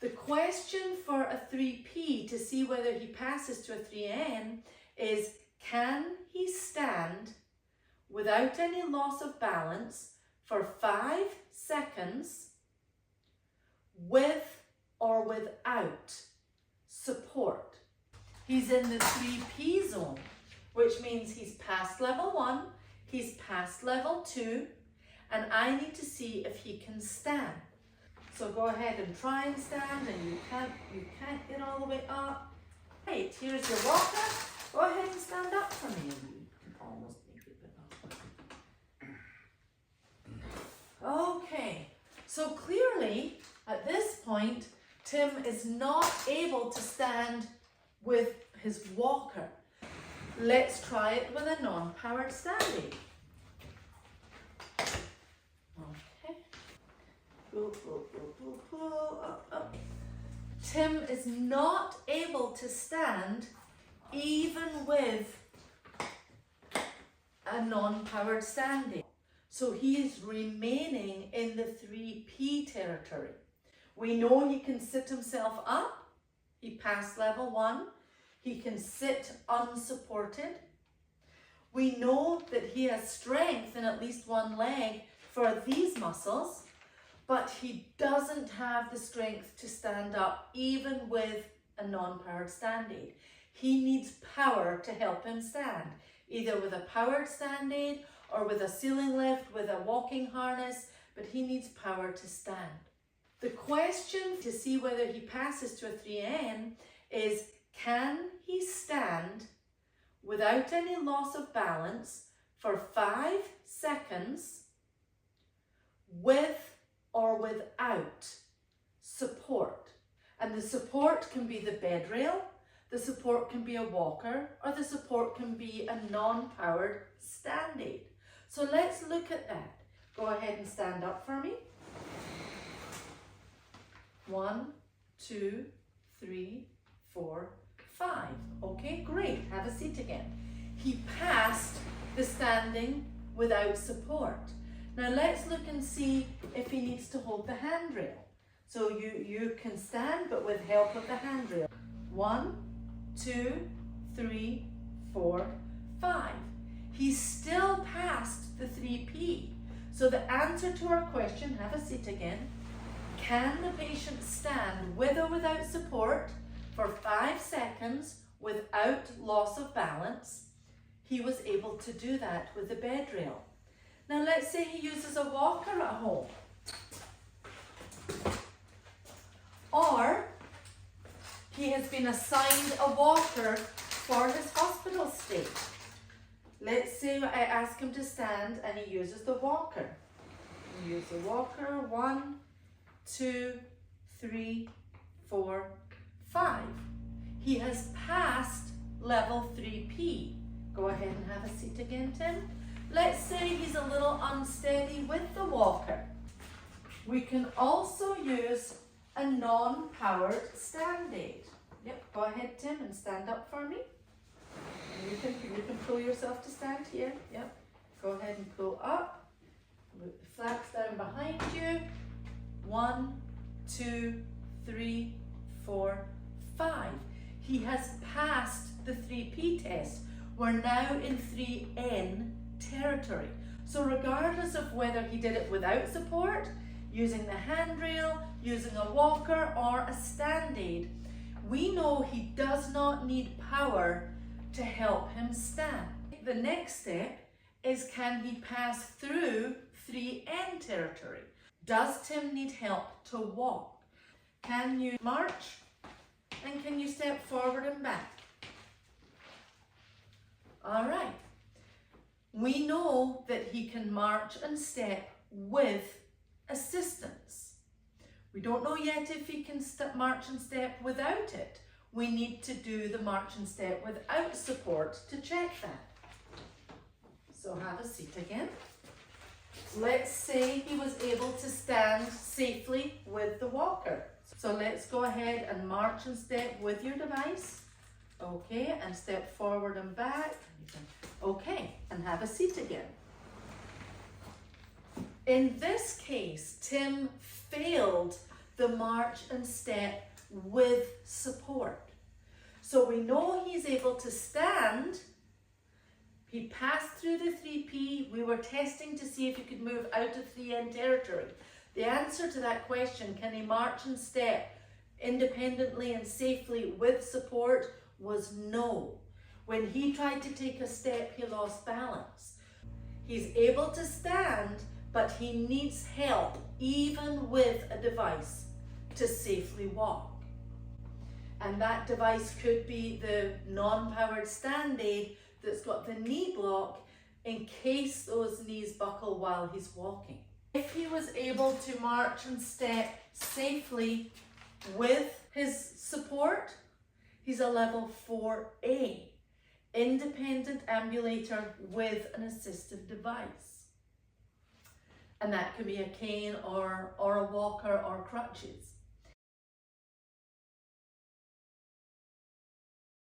The question for a 3P to see whether he passes to a 3N is, can he stand without any loss of balance for 5 seconds with or without support? He's in the 3P zone, which means he's past level 1, he's past level 2, and I need to see if he can stand. So go ahead and try and stand, and you can't get all the way up. Right, here's your walker. Go ahead and stand up for me. You can almost make it up. Okay, so clearly at this point, Tim is not able to stand with his walker. Let's try it with a non-powered standing. Okay. Pull, up. Tim is not able to stand even with a non-powered standing. So he is remaining in the 3P territory. We know he can sit himself up. He passed level 1. He can sit unsupported. We know that he has strength in at least one leg for these muscles, but he doesn't have the strength to stand up even with a non-powered stand aid. He needs power to help him stand, either with a powered stand aid or with a ceiling lift, with a walking harness, but he needs power to stand. The question to see whether he passes to a 3N is, can he stand without any loss of balance for 5 seconds with or without support? And the support can be the bed rail, the support can be a walker, or the support can be a non-powered stand aid. So let's look at that. Go ahead and stand up for me. 1, 2, 3, 4, 5. Okay, great. Have a seat again. He passed the standing without support. Now let's look and see if he needs to hold the handrail. So you can stand, but with help of the handrail. 1, 2, 3, 4, 5. He's still past the 3P. So the answer to our question, have a seat again, can the patient stand with or without support for 5 seconds without loss of balance? He was able to do that with the bed rail. Now let's say he uses a walker at home. Or he has been assigned a walker for his hospital stay. Let's say I ask him to stand and he uses the walker. He uses the walker, 1, 2, 3, 4, 5. He has passed level 3P. Go ahead and have a seat again, Tim. Let's say he's a little unsteady with the walker. We can also use a non-powered stand aid. Yep, go ahead, Tim, and stand up for me. And you can pull yourself to stand here. Yep, go ahead and pull up. Put the flaps down behind you. 1, 2, 3, 4, 5. He has passed the 3P test. We're now in 3N territory. So regardless of whether he did it without support, using the handrail, using a walker, or a stand aid, we know he does not need power to help him stand. The next step is, can he pass through 3N territory? Does Tim need help to walk? Can you march? And can you step forward and back? All right. We know that he can march and step with assistance. We don't know yet if he can march and step without it. We need to do the march and step without support to check that. So have a seat again. Let's say he was able to stand safely with the walker. So let's go ahead and march and step with your device. Okay, and step forward and back. Okay, and have a seat again. In this case, Tim failed the march and step with support. So we know he's able to stand. He passed through the 3P. We were testing to see if he could move out of 3N territory. The answer to that question, can he march and step independently and safely with support, was no. When he tried to take a step, he lost balance. He's able to stand, but he needs help, even with a device, to safely walk. And that device could be the non-powered stand aid that's got the knee block in case those knees buckle while he's walking. If he was able to march and step safely with his support, he's a level 4A, independent ambulator with an assistive device. And that could be a cane or a walker or crutches.